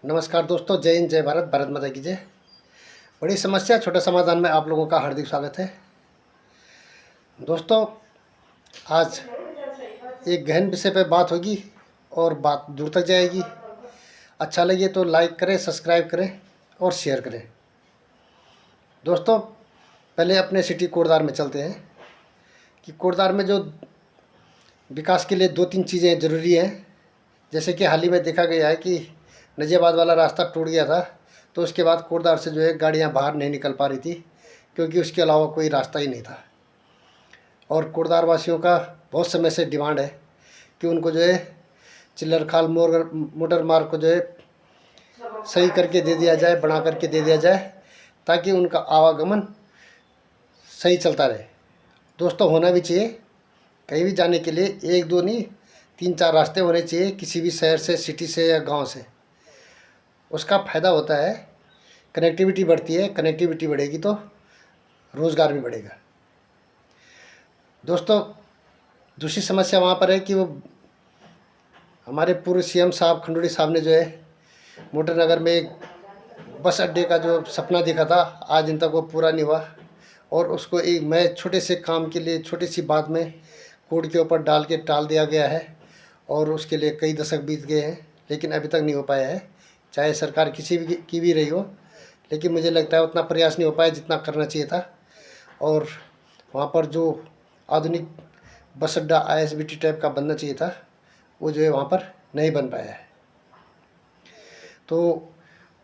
नमस्कार दोस्तों, जय हिंद, जय भारत, भारत माता की जय। बड़ी समस्या छोटे समाधान में आप लोगों का हार्दिक स्वागत है। दोस्तों, आज एक गहन विषय पर बात होगी और बात दूर तक जाएगी। अच्छा लगे तो लाइक करें, सब्सक्राइब करें और शेयर करें। दोस्तों, पहले अपने सिटी कोटद्वार में चलते हैं कि कोटद्वार में जो विकास के लिए 2-3 चीज़ें ज़रूरी हैं। जैसे कि हाल ही में देखा गया है कि नजियाबाद वाला रास्ता टूट गया था, तो उसके बाद कोटद्वार से जो है गाड़ियां बाहर नहीं निकल पा रही थी, क्योंकि उसके अलावा कोई रास्ता ही नहीं था। और कोटद्वार वासियों का बहुत समय से डिमांड है कि उनको जो है चिल्लर खाल मोटर मार्ग को जो है सही करके दे दिया जाए, बना करके दे दिया जाए, ताकि उनका आवागमन सही चलता रहे। दोस्तों, होना भी चाहिए। कहीं भी जाने के लिए 1-2 नहीं, 3-4 रास्ते होने चाहिए, किसी भी शहर से, सिटी से या गांव से। उसका फ़ायदा होता है, कनेक्टिविटी बढ़ती है। कनेक्टिविटी बढ़ेगी तो रोज़गार भी बढ़ेगा। दोस्तों, दूसरी समस्या वहाँ पर है कि वो हमारे पूर्व सीएम साहब खंडूड़ी साहब ने जो है मोटर नगर में एक बस अड्डे का जो सपना देखा था, आज दिन तक वो पूरा नहीं हुआ। और उसको एक मैं छोटे से काम के लिए, छोटी सी बात में कोर्ट के ऊपर डाल के टाल दिया गया है, और उसके लिए कई दशक बीत गए हैं, लेकिन अभी तक नहीं हो पाया है। चाहे सरकार किसी भी की भी रही हो, लेकिन मुझे लगता है उतना प्रयास नहीं हो पाया जितना करना चाहिए था। और वहाँ पर जो आधुनिक बस अड्डा आईएसबीटी टाइप का बनना चाहिए था, वो जो है वहाँ पर नहीं बन पाया है। तो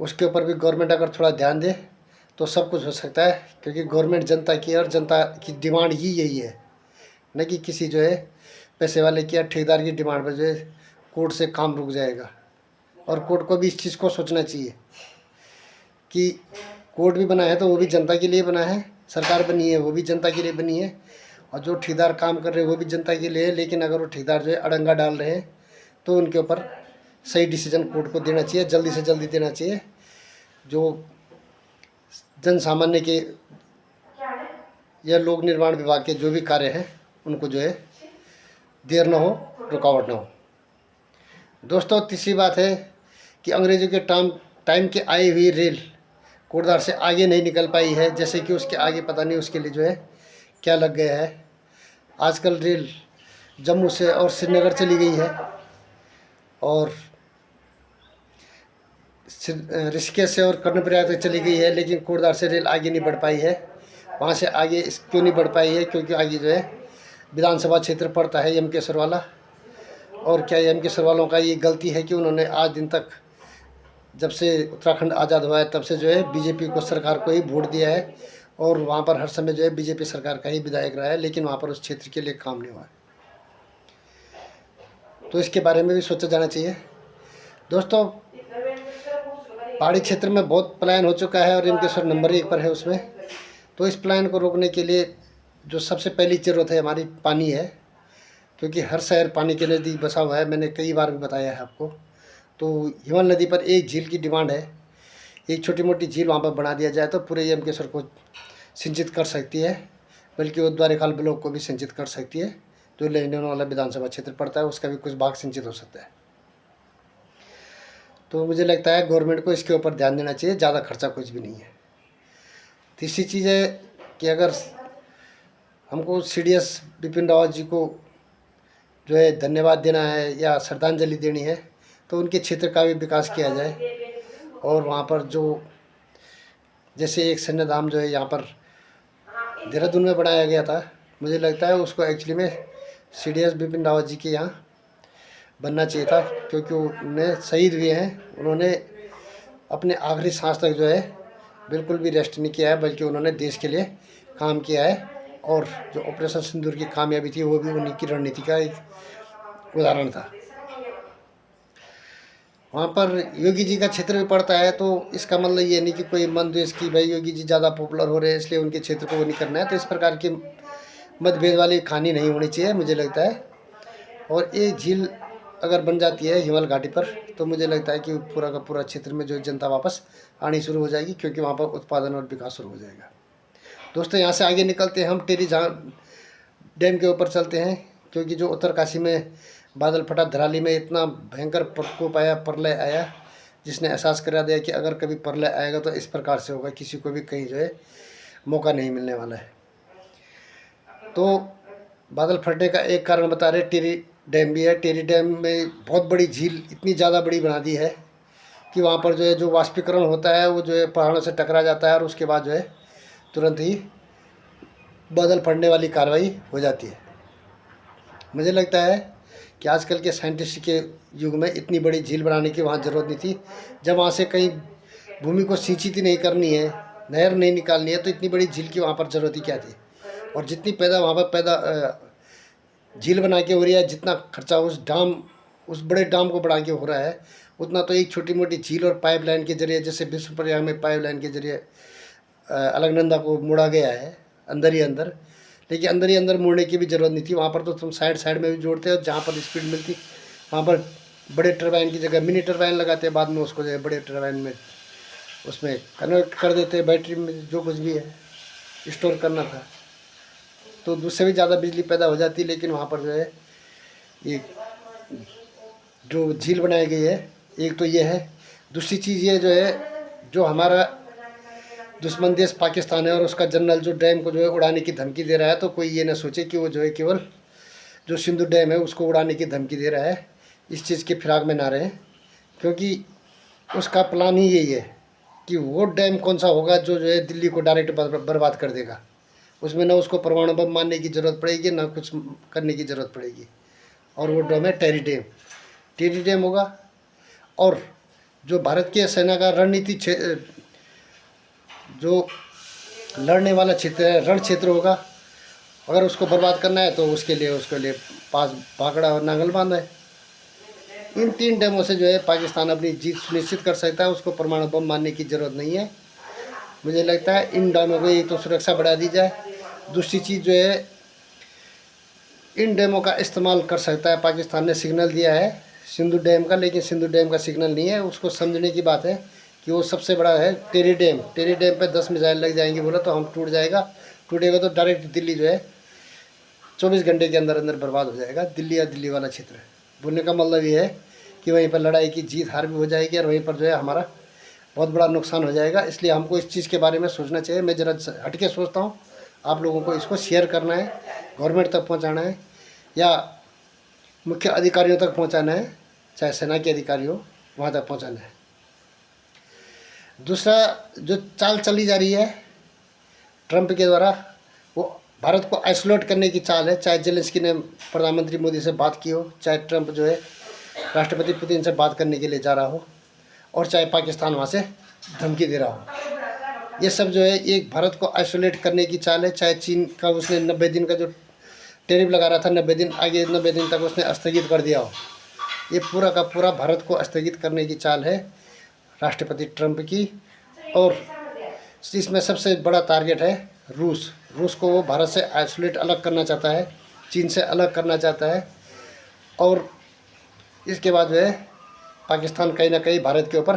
उसके ऊपर भी गवर्नमेंट अगर थोड़ा ध्यान दे तो सब कुछ हो सकता है, क्योंकि गवर्नमेंट जनता की और जनता की डिमांड ही यही है, न कि किसी जो है पैसे वाले की या ठेकेदार की डिमांड पर जो है कोर्ट से काम रुक जाएगा। और कोर्ट को भी इस चीज़ को सोचना चाहिए कि कोर्ट भी बना है तो वो भी जनता के लिए बना है, सरकार बनी है वो भी जनता के लिए बनी है, और जो ठेकेदार काम कर रहे हैं वो भी जनता के लिए है। लेकिन अगर वो ठेकेदार जो है अड़ंगा डाल रहे हैं तो उनके ऊपर सही डिसीजन कोर्ट को देना चाहिए, जल्दी से जल्दी देना चाहिए। जो जन सामान्य के या लोक निर्माण विभाग के जो भी कार्य हैं, उनको जो है देर न हो, रुकावट न हो। दोस्तों, तीसरी बात है कि अंग्रेज़ों के टाइम के आई हुई रेल कोटद्वार से आगे नहीं निकल पाई है। जैसे कि उसके आगे पता नहीं उसके लिए जो है क्या लग गया है। आजकल रेल जम्मू से और श्रीनगर चली गई है, और ऋषिकेश से और कर्णप्रयाग तक चली गई है, लेकिन कोटद्वार से रेल आगे नहीं बढ़ पाई है। वहाँ से आगे क्यों नहीं बढ़ पाई है? क्योंकि आगे जो है विधानसभा क्षेत्र पड़ता है यमकेश्वर वाला। और क्या यमकेश्वर वालों का ये गलती है कि उन्होंने आज दिन तक, जब से उत्तराखंड आज़ाद हुआ है तब से जो है बीजेपी को, सरकार को ही वोट दिया है, और वहाँ पर हर समय जो है बीजेपी सरकार का ही विधायक रहा है, लेकिन वहाँ पर उस क्षेत्र के लिए काम नहीं हुआ है। तो इसके बारे में भी सोचा जाना चाहिए। दोस्तों, पहाड़ी क्षेत्र में बहुत पलायन हो चुका है और यमकेश्वर नंबर 1 पर है उसमें। तो इस पलायन को रोकने के लिए जो सबसे पहली ज़रूरत है हमारी, पानी है, क्योंकि हर शहर पानी के नज़दीक बसा हुआ है। मैंने कई बार भी बताया है आपको। तो हिमल नदी पर एक झील की डिमांड है, एक छोटी मोटी झील वहाँ पर बना दिया जाए तो पूरे यमकेश्वर को सिंचित कर सकती है, बल्कि वो द्वारिकाल ब्लॉक को भी सिंचित कर सकती है। जो लेंडन वाला विधानसभा क्षेत्र पड़ता है उसका भी कुछ भाग सिंचित हो सकता है। तो मुझे लगता है गवर्नमेंट को इसके ऊपर ध्यान देना चाहिए, ज़्यादा खर्चा कुछ भी नहीं है। तीसरी चीज़ है कि अगर हमको सीडीएस बिपिन रावत जी को जो है धन्यवाद देना है या श्रद्धांजलि देनी है, तो उनके क्षेत्र का भी विकास किया जाए। और वहाँ पर जो, जैसे एक सैन्य धाम जो है यहाँ पर देहरादून में बनाया गया था, मुझे लगता है उसको एक्चुअली में सीडीएस बिपिन रावत जी के यहाँ बनना चाहिए था, क्योंकि उन्हें शहीद हुए हैं। उन्होंने अपने आखिरी सांस तक जो है बिल्कुल भी रेस्ट नहीं किया है, बल्कि उन्होंने देश के लिए काम किया है। और जो ऑपरेशन सिंदूर की कामयाबी थी वो भी उन्हीं की रणनीति का एक उदाहरण था। वहाँ पर योगी जी का क्षेत्र भी पड़ता है, तो इसका मतलब ये नहीं कि कोई मन द्वेष की भाई योगी जी ज़्यादा पॉपुलर हो रहे हैं इसलिए उनके क्षेत्र को वो नहीं करना है। तो इस प्रकार की मतभेद वाली कहानी नहीं होनी चाहिए, मुझे लगता है। और एक झील अगर बन जाती है हिमाल घाटी पर, तो मुझे लगता है कि पूरा का पूरा क्षेत्र में जो जनता वापस आनी शुरू हो जाएगी, क्योंकि वहाँ पर उत्पादन और विकास शुरू हो जाएगा। दोस्तों, यहाँ से आगे निकलते हैं, हम टेरी डैम के ऊपर चलते हैं, क्योंकि जो उत्तरकाशी में बादल फटा, धराली में इतना भयंकर प्रकोप आया, प्रलय आया, जिसने एहसास करा दिया कि अगर कभी प्रलय आएगा तो इस प्रकार से होगा, किसी को भी कहीं जो है मौका नहीं मिलने वाला है। तो बादल फटने का एक कारण बता रहे टिहरी डैम भी है। टिहरी डैम में बहुत बड़ी झील इतनी ज़्यादा बड़ी बना दी है कि वहाँ पर जो है जो वाष्पीकरण होता है वो जो है पहाड़ों से टकरा जाता है और उसके बाद जो है तुरंत ही बादल फटने वाली कार्रवाई हो जाती है। मुझे लगता है कि आजकल के साइंटिस्ट के युग में इतनी बड़ी झील बनाने की वहाँ ज़रूरत नहीं थी। जब वहाँ से कहीं भूमि को सिंचित ही नहीं करनी है, नहर नहीं निकालनी है, तो इतनी बड़ी झील की वहाँ पर ज़रूरत ही क्या थी। और जितनी पैदा वहाँ पर झील बना के हो रही है, जितना खर्चा उस बड़े डाम को बढ़ा के हो रहा है, उतना तो एक छोटी मोटी झील और पाइपलाइन के जरिए, जैसे विश्व प्रयाग में पाइपलाइन के जरिए अलकनंदा को मोड़ा गया है अंदर ही अंदर। लेकिन अंदर ही अंदर मोड़ने की भी ज़रूरत नहीं थी। वहाँ पर तो तुम साइड साइड में भी जोड़ते हो, जहाँ पर स्पीड मिलती वहाँ पर बड़े टरबाइन की जगह मिनी टरबाइन लगाते हैं, बाद में उसको जो है बड़े टरबाइन में उसमें कन्वर्ट कर देते हैं, बैटरी में जो कुछ भी है स्टोर करना था, तो उससे भी ज़्यादा बिजली पैदा हो जाती। लेकिन वहाँ पर जो है ये जो झील बनाई गई है, एक तो ये है। दूसरी चीज़ ये जो है, जो हमारा दुश्मन देश पाकिस्तान है और उसका जनरल जो डैम को जो है उड़ाने की धमकी दे रहा है, तो कोई ये ना सोचे कि वो जो है केवल जो सिंधु डैम है उसको उड़ाने की धमकी दे रहा है। इस चीज़ के फिराक में ना रहें, क्योंकि उसका प्लान ही यही है कि वो डैम कौन सा होगा जो है दिल्ली को डायरेक्ट बर्बाद कर देगा। उसमें ना उसको परमाणु बम मारने की ज़रूरत पड़ेगी, ना कुछ करने की ज़रूरत पड़ेगी। और वो डैम है टिहरी डैम। टिहरी डैम होगा और जो भारत की सेना का रणनीति जो लड़ने वाला क्षेत्र है, रण क्षेत्र होगा, अगर उसको बर्बाद करना है तो उसके लिए पास भाखड़ा और नांगल बांधा है। इन 3 डैमों से जो है पाकिस्तान अपनी जीत सुनिश्चित कर सकता है। उसको परमाणु बम मारने की ज़रूरत नहीं है। मुझे लगता है इन डैमों को एक तो सुरक्षा बढ़ा दी जाए, दूसरी चीज़ जो है इन डैमों का इस्तेमाल कर सकता है। पाकिस्तान ने सिग्नल दिया है सिंधु डैम का, लेकिन सिंधु डैम का सिग्नल नहीं है। उसको समझने की बात है कि वो सबसे बड़ा है टिहरी डैम। टिहरी डैम पे 10 मिसाइल लग जाएंगी बोला तो हम टूटेगा तो डायरेक्ट दिल्ली जो है 24 घंटे के अंदर अंदर बर्बाद हो जाएगा, दिल्ली या दिल्ली वाला क्षेत्र। बोलने का मतलब ये है कि वहीं पर लड़ाई की जीत हार भी हो जाएगी और वहीं पर जो है हमारा बहुत बड़ा नुकसान हो जाएगा। इसलिए हमको इस चीज़ के बारे में सोचना चाहिए। मैं ज़रा हट के सोचता हूँ, आप लोगों को इसको शेयर करना है, गवर्नमेंट तक पहुँचाना है या मुख्य अधिकारियों तक पहुँचाना है, चाहे सेना के अधिकारी हो वहाँ तक पहुँचाना है। दूसरा जो चाल चली जा रही है ट्रंप के द्वारा, वो भारत को आइसोलेट करने की चाल है। चाहे जेलेंस्की ने प्रधानमंत्री मोदी से बात की हो, चाहे ट्रंप जो है राष्ट्रपति पुतिन से बात करने के लिए जा रहा हो, और चाहे पाकिस्तान वहाँ से धमकी दे रहा हो, ये सब जो है एक भारत को आइसोलेट करने की चाल है। चाहे चीन का उसने 90 दिन का जो टेरिफ लगा रहा था, 90 दिन आगे 90 दिन तक उसने स्थगित कर दिया हो, ये पूरा का पूरा भारत को स्थगित करने की चाल है राष्ट्रपति ट्रंप की। और इसमें सबसे बड़ा टारगेट है रूस को वो भारत से आइसोलेट अलग करना चाहता है, चीन से अलग करना चाहता है। और इसके बाद जो है पाकिस्तान कहीं ना कहीं भारत के ऊपर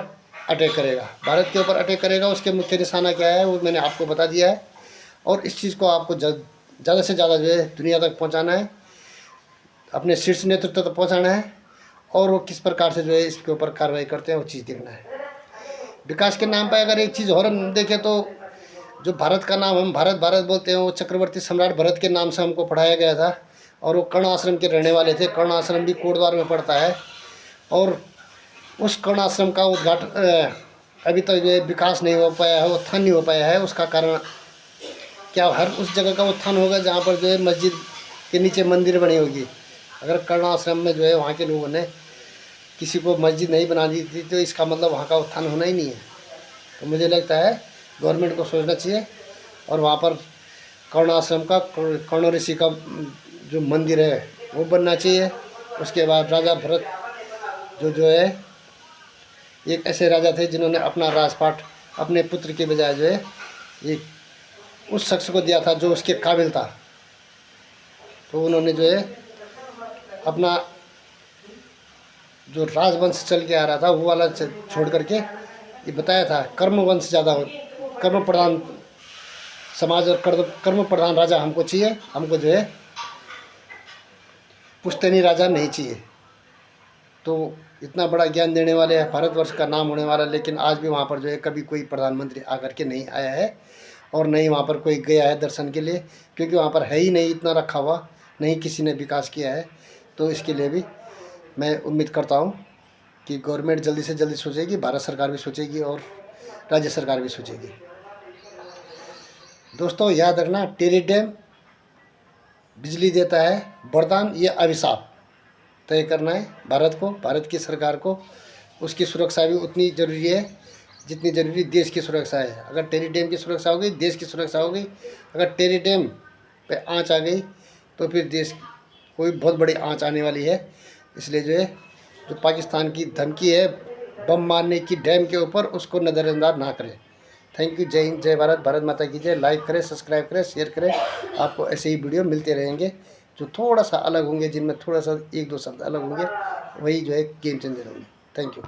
अटैक करेगा। उसके मुख्य निशाना क्या है वो मैंने आपको बता दिया है। और इस चीज़ को आपको ज़्यादा से ज़्यादा जो है दुनिया तक पहुंचाना है, अपने शीर्ष नेतृत्व तक पहुंचाना है, और वो किस प्रकार से जो है इसके ऊपर कार्रवाई करते हैं वो चीज़ देखना है। विकास के नाम पर अगर एक चीज़ और हम देखें तो जो भारत का नाम हम भारत बोलते हैं, वो चक्रवर्ती सम्राट भरत के नाम से हमको पढ़ाया गया था। और वो कर्ण आश्रम के रहने वाले थे। कर्ण आश्रम भी कोटद्वार में पड़ता है। और उस कर्ण आश्रम का उद्घाटन अभी तक जो है विकास नहीं हो पाया है, उत्थान नहीं हो पाया है। उसका कारण क्या, हर उस जगह का उत्थान होगा जहाँ पर जो है मस्जिद के नीचे मंदिर बनी होगी। अगर कर्ण आश्रम में जो है वहाँ के लोगों ने किसी को मस्जिद नहीं बना दी थी तो इसका मतलब वहाँ का उत्थान होना ही नहीं है। तो मुझे लगता है गवर्नमेंट को सोचना चाहिए और वहाँ पर कर्ण आश्रम का, कर्ण ऋषि का जो मंदिर है वो बनना चाहिए। उसके बाद राजा भरत जो है एक ऐसे राजा थे जिन्होंने अपना राजपाट अपने पुत्र के बजाय जो है एक उस शख्स को दिया था जो उसके काबिल था। तो उन्होंने जो है अपना जो राजवंश चल के आ रहा था वो वाला छोड़ करके ये बताया था कर्मवंश ज़्यादा हो, कर्म प्रधान समाज और कर्म प्रधान राजा हमको चाहिए। हमको जो है पुश्तैनी राजा नहीं चाहिए। तो इतना बड़ा ज्ञान देने वाले हैं, भारतवर्ष का नाम होने वाला, लेकिन आज भी वहाँ पर जो है कभी कोई प्रधानमंत्री आकर के नहीं आया है और नहीं वहाँ पर कोई गया है दर्शन के लिए, क्योंकि वहाँ पर है ही नहीं इतना रखा हुआ, नहीं किसी ने विकास किया है। तो इसके लिए भी मैं उम्मीद करता हूँ कि गवर्नमेंट जल्दी से जल्दी सोचेगी, भारत सरकार भी सोचेगी और राज्य सरकार भी सोचेगी। दोस्तों याद रखना, टिहरी डैम बिजली देता है वरदान, ये अभिशाप तय करना है भारत को, भारत की सरकार को। उसकी सुरक्षा भी उतनी ज़रूरी है जितनी ज़रूरी देश की सुरक्षा है। अगर टिहरी डैम की सुरक्षा हो गई, देश की सुरक्षा हो गई। अगर टिहरी डैम पे आँच आ गई तो फिर देश कोई बहुत बड़ी आँच आने वाली है। इसलिए जो है, जो पाकिस्तान की धमकी है बम मारने की डैम के ऊपर, उसको नज़रअंदाज ना करें। Thank you. जय हिंद, जय भारत, भारत माता की जय। लाइक करें, सब्सक्राइब करें, शेयर करें। आपको ऐसे ही वीडियो मिलते रहेंगे जो थोड़ा सा अलग होंगे, जिनमें थोड़ा सा एक दो शब्द अलग होंगे, वही जो है गेम चेंजर होंगे। Thank you.